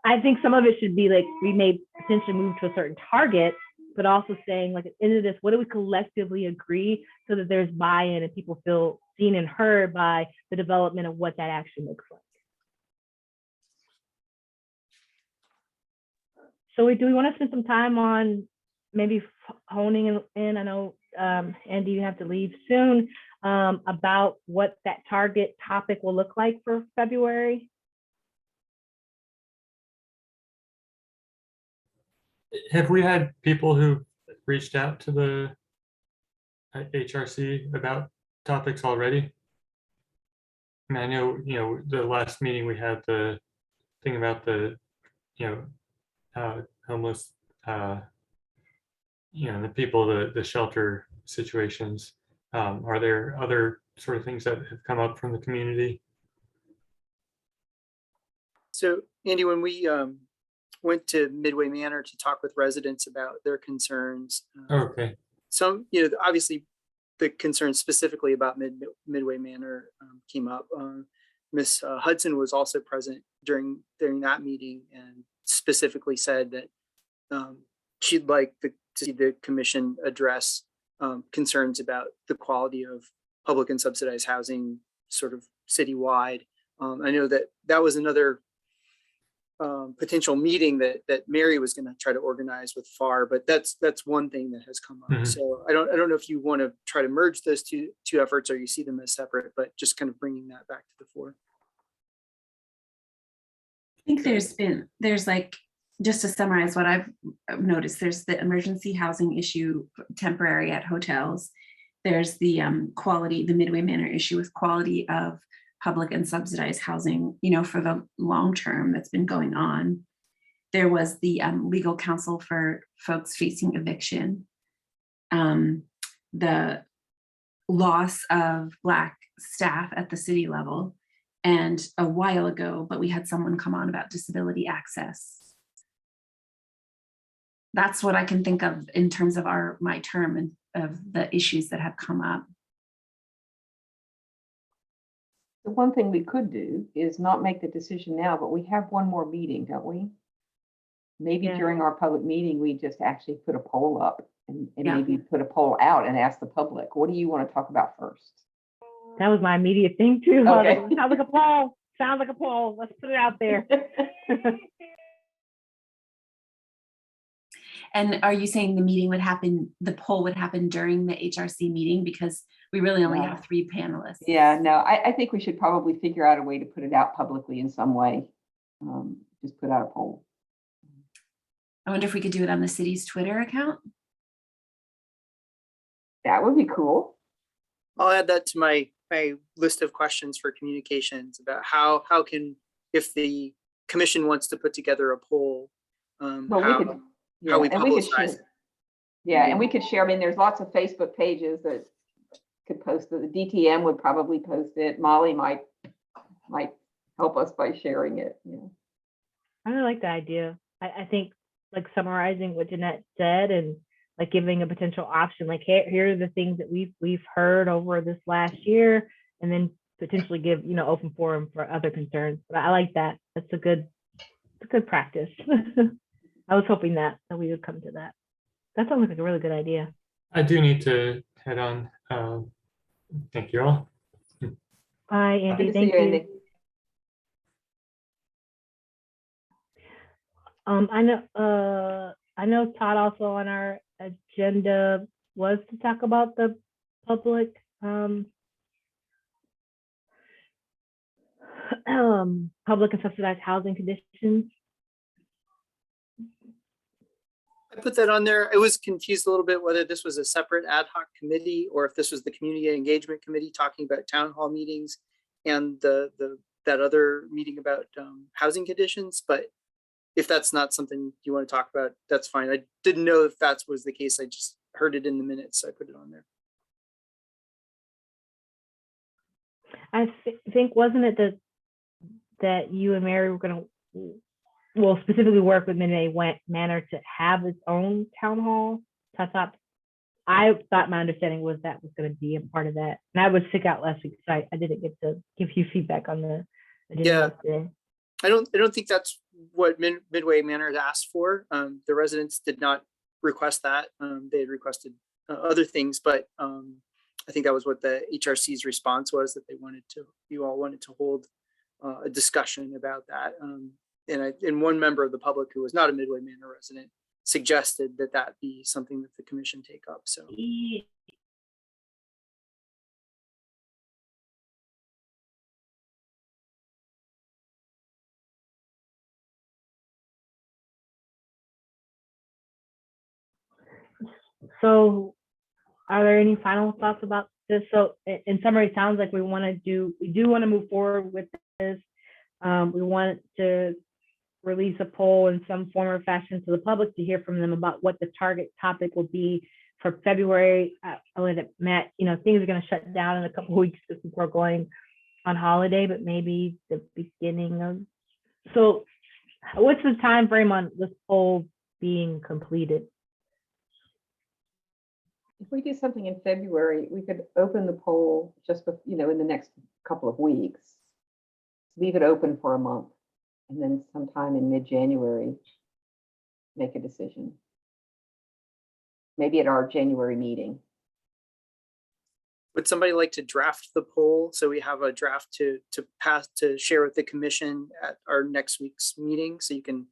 Speaker 4: I think some of it should be like we may potentially move to a certain target, but also saying like at the end of this, what do we collectively agree so that there's buy-in and people feel seen and heard by the development of what that actually looks like. So do we want to spend some time on maybe honing in? I know, Andy, you have to leave soon, about what that target topic will look like for February.
Speaker 6: Have we had people who reached out to the HRC about topics already? And I know, the last meeting we had the thing about the, homeless, the people, the shelter situations. Are there other sort of things that have come up from the community?
Speaker 2: So Andy, when we went to Midway Manor to talk with residents about their concerns,
Speaker 6: Okay.
Speaker 2: some, obviously the concerns specifically about Midway Manor came up. Miss Hudson was also present during that meeting and specifically said that she'd like to see the commission address concerns about the quality of public and subsidized housing sort of citywide. I know that was another potential meeting that Mary was going to try to organize with FAR, but that's one thing that has come up.
Speaker 6: Mhm.
Speaker 2: So I don't know if you want to try to merge those two efforts or you see them as separate, but just kind of bringing that back to the fore.
Speaker 1: I think there's like, just to summarize what I've noticed, there's the emergency housing issue temporary at hotels. There's the quality, the Midway Manor issue with quality of public and subsidized housing, for the long term that's been going on. There was the legal counsel for folks facing eviction. The loss of Black staff at the city level, and a while ago, but we had someone come on about disability access. That's what I can think of in terms of my term and of the issues that have come up.
Speaker 5: The one thing we could do is not make the decision now, but we have one more meeting, don't we? Maybe
Speaker 4: Yeah.
Speaker 5: during our public meeting, we just actually put a poll up and
Speaker 1: Yeah.
Speaker 5: maybe put a poll out and ask the public, what do you want to talk about first?
Speaker 4: That was my immediate thing too. I was
Speaker 5: Okay.
Speaker 4: like, sounds like a poll. Sounds like a poll. Let's put it out there.
Speaker 1: And are you saying the meeting would happen, the poll would happen during the HRC meeting? Because we really only
Speaker 5: No.
Speaker 1: have 3 panelists.
Speaker 5: Yeah, no, I think we should probably figure out a way to put it out publicly in some way. Just put out a poll.
Speaker 1: I wonder if we could do it on the city's Twitter account.
Speaker 5: That would be cool.
Speaker 2: I'll add that to my list of questions for communications about how can, if the commission wants to put together a poll,
Speaker 5: Well, we
Speaker 2: how,
Speaker 5: could, yeah,
Speaker 2: how we
Speaker 5: and we could
Speaker 2: publicize
Speaker 5: share.
Speaker 2: it.
Speaker 5: Yeah, and we could share, I mean, there's lots of Facebook pages that could post it. The DTM would probably post it. Molly might help us by sharing it, yeah.
Speaker 4: I really like the idea. I think like summarizing what Jeanette said and like giving a potential option, like here are the things that we've heard over this last year, and then potentially give, open forum for other concerns. But I like that. That's a good practice. I was hoping that we would come to that. That sounds like a really good idea.
Speaker 6: I do need to head on. Thank you all.
Speaker 4: Bye, Andy.
Speaker 5: Good to see
Speaker 4: Thank
Speaker 5: you,
Speaker 4: you.
Speaker 5: Andy.
Speaker 4: I know Todd also on our agenda was to talk about the public public and subsidized housing conditions.
Speaker 2: I put that on there. I was confused a little bit whether this was a separate ad hoc committee or if this was the community engagement committee talking about town hall meetings and that other meeting about housing conditions. But if that's not something you want to talk about, that's fine. I didn't know if that was the case. I just heard it in the minutes, so I put it on there.
Speaker 4: I think, wasn't it that you and Mary were going to, well, specifically work with Midway Manor to have its own town hall? I thought my understanding was that was going to be a part of that. And I was sick out last week, so I didn't get to give you feedback on the agenda.
Speaker 2: Yeah. I don't think that's what Midway Manor had asked for. The residents did not request that. They had requested other things, but I think that was what the HRC's response was, that you all wanted to hold a discussion about that. And one member of the public who was not a Midway Manor resident suggested that be something that the commission take up. So
Speaker 4: So are there any final thoughts about this? So in summary, it sounds like we do want to move forward with this. We want to release a poll in some form or fashion to the public to hear from them about what the target topic will be for February. I would have met, things are going to shut down in a couple of weeks because people are going on holiday, but maybe the beginning of. So what's the time frame on this poll being completed?
Speaker 5: If we do something in February, we could open the poll just, in the next couple of weeks. Leave it open for a month, and then sometime in mid-January, make a decision. Maybe at our January meeting.
Speaker 2: would somebody like to draft the poll so we have a draft to share with the commission at our next week's meeting, so you can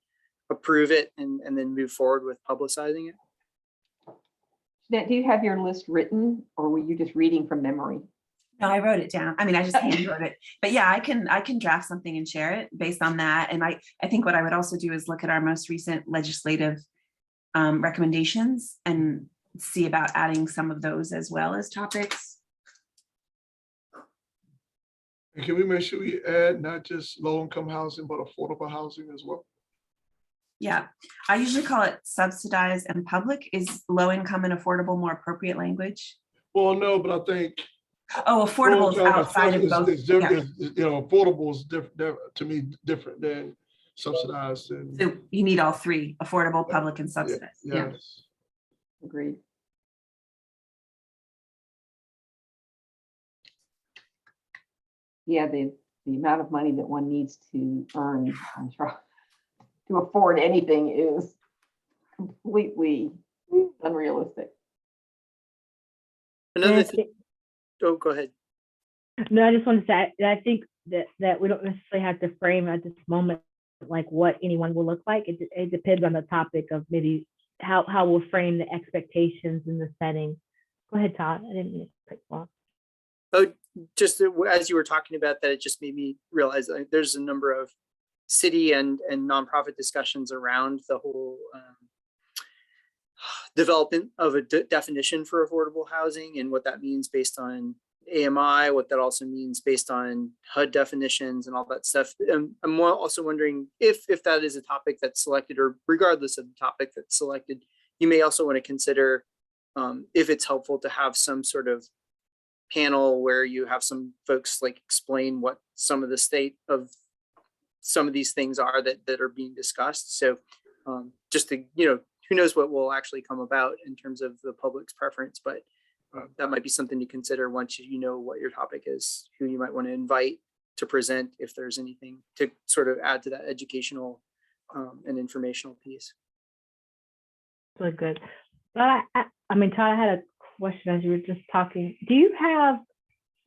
Speaker 2: approve it and then move forward with publicizing it?
Speaker 5: Jeanette, do you have your list written, or were you just reading from memory?
Speaker 1: No, I wrote it down. I mean, I just hand wrote it, but yeah, I can draft something and share it based on that. And I think what I would also do is look at our most recent legislative recommendations and see about adding some of those as well as topics.
Speaker 7: And can we make sure we add not just low-income housing, but affordable housing as well?
Speaker 1: Yeah, I usually call it subsidized and public. Is low income and affordable more appropriate language?
Speaker 7: Well, no, but I think
Speaker 1: Oh, affordable is outside of both. Yeah.
Speaker 7: Affordable is different, to me, different than subsidized and.
Speaker 1: So you need all three, affordable, public, and subsidized. Yeah.
Speaker 7: Yes.
Speaker 5: Agreed. Yeah, the amount of money that one needs to earn, I'm sure, to afford anything is completely unrealistic.
Speaker 2: Another
Speaker 4: And
Speaker 2: thing, oh, go ahead.
Speaker 4: No, I just wanted to say, I think that we don't necessarily have to frame at this moment like what anyone will look like. It depends on the topic of maybe how we'll frame the expectations in the setting. Go ahead, Todd. I didn't mean to cut you off.
Speaker 2: Oh, just as you were talking about that, it just made me realize that there's a number of city and nonprofit discussions around the whole development of a definition for affordable housing and what that means based on AMI, what that also means based on HUD definitions and all that stuff. I'm also wondering if that is a topic that's selected, or regardless of the topic that's selected, you may also want to consider if it's helpful to have some sort of panel where you have some folks like explain what some of the state of some of these things are that are being discussed. So just to, who knows what will actually come about in terms of the public's preference, but that might be something to consider once you know what your topic is, who you might want to invite to present, if there's anything to sort of add to that educational and informational piece.
Speaker 4: Really good. But I mean, Todd, I had a question as you were just talking. Do you have,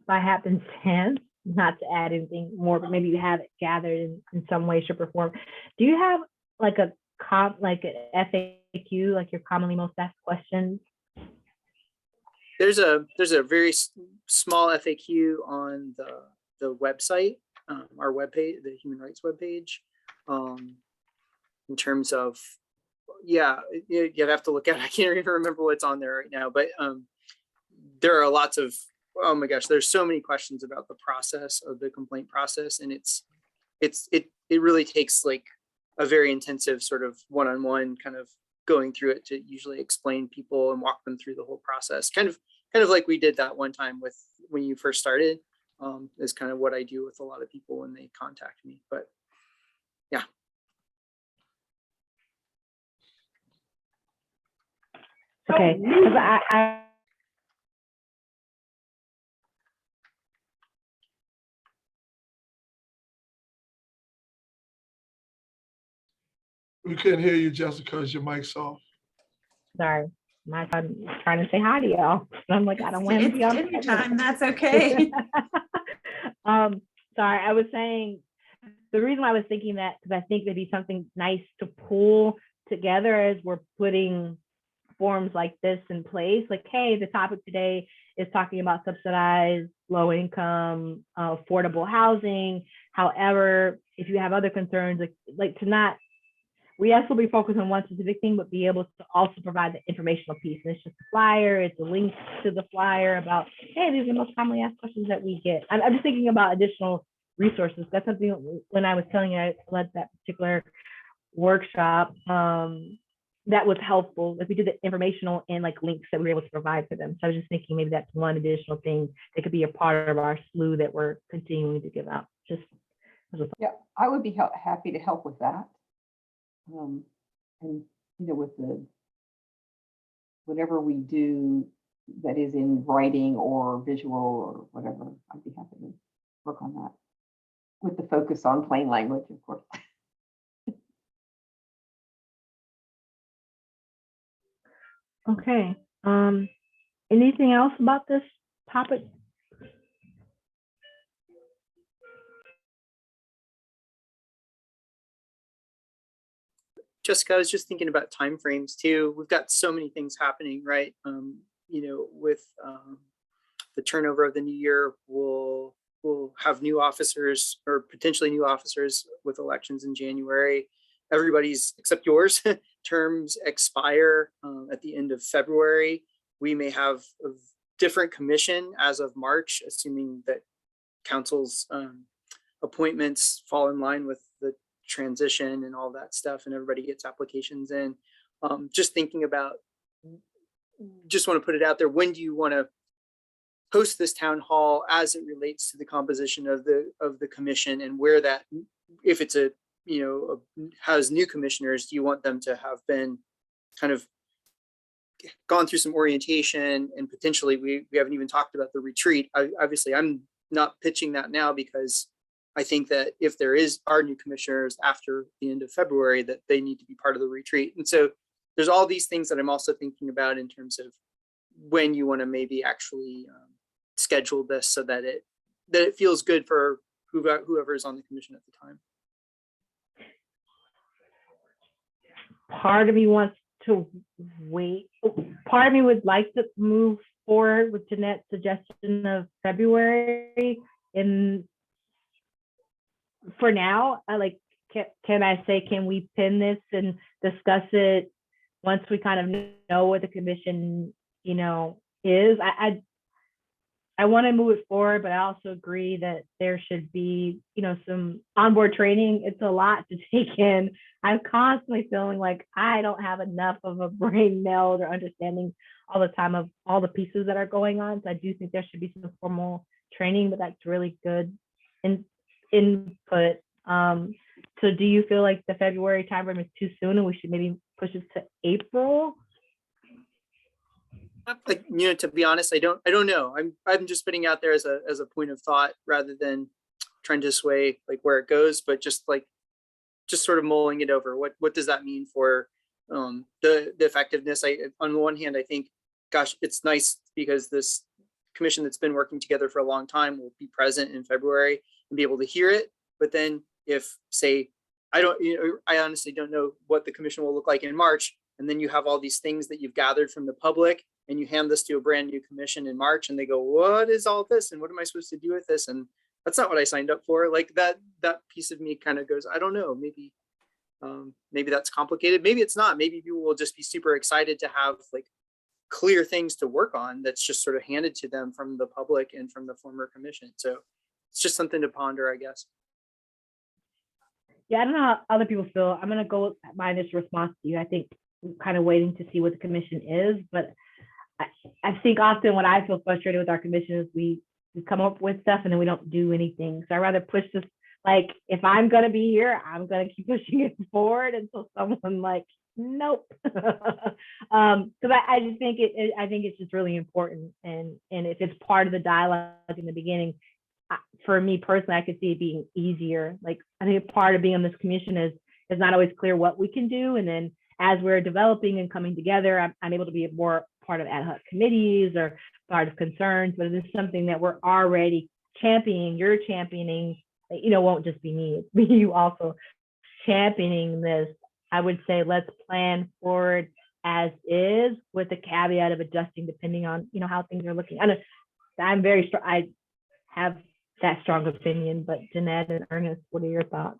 Speaker 4: by happenstance, not to add anything more, but maybe you have it gathered in some way, shape, or form. Do you have like an FAQ, like your commonly most asked questions?
Speaker 2: There's a very small FAQ on the website, our webpage, the human rights webpage, in terms of, you'd have to look at it. I can't even remember what's on there right now, but there are lots of, oh my gosh, there's so many questions about the process of the complaint process. And it really takes like a very intensive sort of one-on-one kind of going through it to usually explain people and walk them through the whole process. Kind of like we did that one time with when you first started, is kind of what I do with a lot of people when they contact me, but yeah.
Speaker 4: Okay, because I
Speaker 7: We couldn't hear you, Jessica, because your mic's off.
Speaker 4: sorry, my son is trying to say hi to y'all. I'm like, I don't want him to be on
Speaker 1: It's dinner time. That's okay.
Speaker 4: Sorry, I was saying the reason why I was thinking that, because I think it'd be something nice to pull together as we're putting forms like this in place. Like, hey, the topic today is talking about subsidized, low income, affordable housing. However, if you have other concerns, like to not, we also be focused on one specific thing, but be able to also provide the informational piece. And it's just a flyer, it's a link to the flyer about, hey, these are the most commonly asked questions that we get. I'm just thinking about additional resources. That's something when I was telling you I led that particular workshop, that was helpful. Like we did the informational and like links that we were able to provide for them. So I was just thinking maybe that's one additional thing that could be a part of our slew that we're continuing to give out. Just
Speaker 5: Yeah, I would be happy to help with that. And with whatever we do that is in writing or visual or whatever, I'd be happy to work on that with the focus on plain language, of course.
Speaker 4: okay. Anything else about this topic?
Speaker 2: Jessica, I was just thinking about timeframes too. We've got so many things happening, right? With the turnover of the new year, we'll have new officers or potentially new officers with elections in January. Everybody's, except yours, terms expire at the end of February. We may have a different commission as of March, assuming that council's appointments fall in line with the transition and all that stuff, and everybody gets applications in. Just thinking about, just want to put it out there, when do you want to host this town hall as it relates to the composition of the commission, and where that, if it's a, has new commissioners, do you want them to have been kind of gone through some orientation, and potentially we haven't even talked about the retreat. Obviously, I'm not pitching that now because I think that if there are new commissioners after the end of February, that they need to be part of the retreat. And so there's all these things that I'm also thinking about in terms of when you want to maybe actually schedule this so that it feels good for whoever is on the commission at the time.
Speaker 4: Part of me wants to wait. Part of me would like to move forward with Jeanette's suggestion of February. For now, can I say, can we pin this and discuss it once we kind of know what the commission, is? I want to move it forward, but I also agree that there should be, some onboard training. It's a lot to take in. I'm constantly feeling like I don't have enough of a brain meld or understanding all the time of all the pieces that are going on. So I do think there should be some formal training, but that's really good input. So do you feel like the February timeframe is too soon and we should maybe push it to April?
Speaker 2: To be honest, I don't know. I'm just putting out there as a point of thought rather than trying to sway like where it goes, but just sort of mulling it over. What does that mean for the effectiveness? On the one hand, I think, gosh, it's nice because this commission that's been working together for a long time will be present in February and be able to hear it. But then if, say, I honestly don't know what the commission will look like in March, and then you have all these things that you've gathered from the public and you hand this to a brand new commission in March and they go, what is all this? And what am I supposed to do with this? And that's not what I signed up for. Like that piece of me kind of goes, I don't know, maybe that's complicated. Maybe it's not. Maybe people will just be super excited to have like clear things to work on that's just sort of handed to them from the public and from the former commission. So it's just something to ponder, I guess.
Speaker 4: Yeah, I don't know how other people feel. I'm going to go with my initial response to you. I think I'm kind of waiting to see what the commission is, but I think often when I feel frustrated with our commission is we come up with stuff and then we don't do anything. So I'd rather push this, like if I'm going to be here, I'm going to keep pushing it forward until someone like, nope. Because I just think I think it's just really important. And if it's part of the dialogue in the beginning, for me personally, I could see it being easier. Like I think part of being on this commission is not always clear what we can do. And then as we're developing and coming together, I'm able to be more part of ad hoc committees or part of concerns, but it is something that we're already championing. You're championing, won't just be me, it's me, you also championing this. I would say let's plan forward as is with the caveat of adjusting depending on, how things are looking. I'm very strong. I have that strong opinion, but Jeanette and Ernest, what are your thoughts?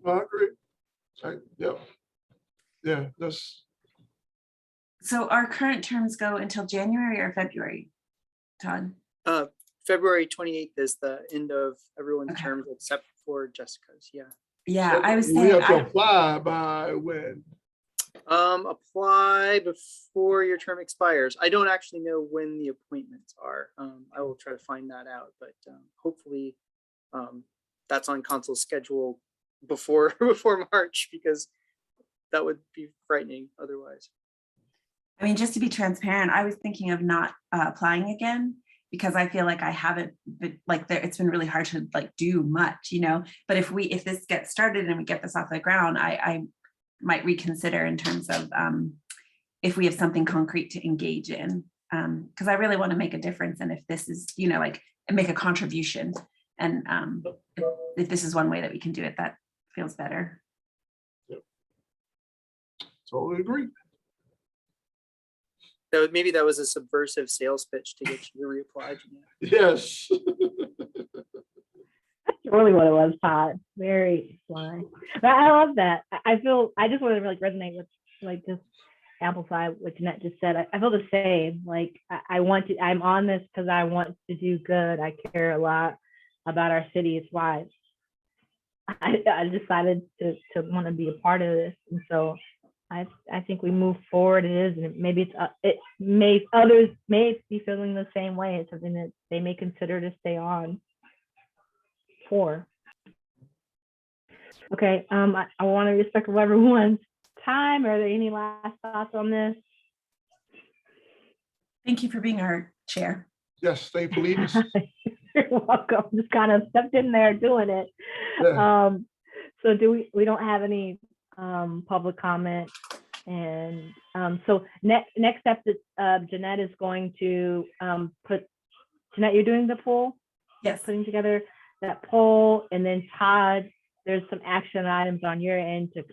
Speaker 7: Well, I agree. Yeah, that's.
Speaker 1: So our current terms go until January or February, Todd?
Speaker 2: February 28th is the end of everyone's
Speaker 1: Okay.
Speaker 2: terms except for Jessica's. Yeah.
Speaker 1: Yeah, I was
Speaker 7: We
Speaker 1: saying,
Speaker 7: have to apply by when?
Speaker 2: Apply before your term expires. I don't actually know when the appointments are. I will try to find that out, but hopefully that's on council's schedule before March, because that would be frightening otherwise.
Speaker 1: I mean, just to be transparent, I was thinking of not applying again because I feel like I haven't been it's been really hard to do much, but if this gets started and we get this off the ground, I might reconsider in terms of if we have something concrete to engage in, because I really want to make a difference. And if this is, make a contribution, and if this is one way that we can do it, that feels better.
Speaker 7: Totally agree.
Speaker 2: Maybe that was a subversive sales pitch to get you to reapply.
Speaker 7: Yes.
Speaker 4: That's really what it was, Todd. Very sly. But I love that. I just want to really resonate with just amplify what Jeanette just said. I feel the same. I'm on this because I want to do good. I care a lot about our city. It's why I decided to want to be a part of this. And so I think we move forward. It is, and maybe others may be feeling the same way. It's something that they may consider to stay on for. Okay, I want to respect everyone's time. Are there any last thoughts on this?
Speaker 1: Thank you for being our chair.
Speaker 7: Yes, thank you for leading us.
Speaker 4: You're welcome. Just kind of stepped in there doing it.
Speaker 7: Yeah.
Speaker 4: So we don't have any public comment, and so next step is Jeanette is going to Jeanette, you're doing the poll,
Speaker 1: Yes.
Speaker 4: putting together that poll, and then Todd, there's some action items on your end to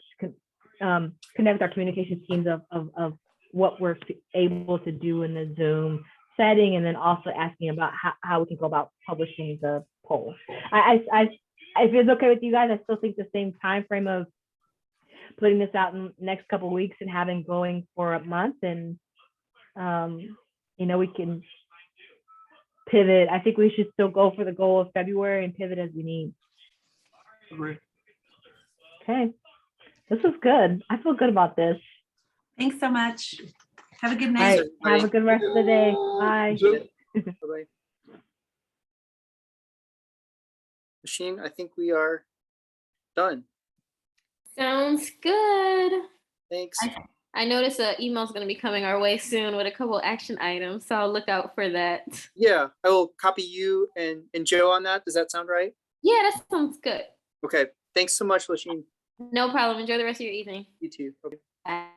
Speaker 4: connect with our communications teams of what we're able to do in the Zoom setting, and then also asking about how we can go about publishing the poll. If it's okay with you guys, I still think the same time frame of putting this out in the next couple of weeks and having going for a month, and we can pivot. I think we should still go for the goal of February and pivot as we need.
Speaker 7: Agree.
Speaker 4: Okay, this is good. I feel good about this.
Speaker 1: Thanks so much. Have a good
Speaker 4: All
Speaker 1: night.
Speaker 4: right, have a good rest of the day. Bye.
Speaker 7: Zoom.
Speaker 2: Bye-bye. Machine, I think we are done.
Speaker 3: Sounds good.
Speaker 2: Thanks.
Speaker 3: I noticed an email is going to be coming our way soon with a couple action items, so I'll look out for that.
Speaker 2: Yeah, I will copy you and Joe on that. Does that sound right?
Speaker 3: Yeah, that sounds good.
Speaker 2: Okay. Thanks so much, Lasheen.
Speaker 3: No problem. Enjoy the rest of your evening.
Speaker 2: You too. Okay.
Speaker 3: Bye.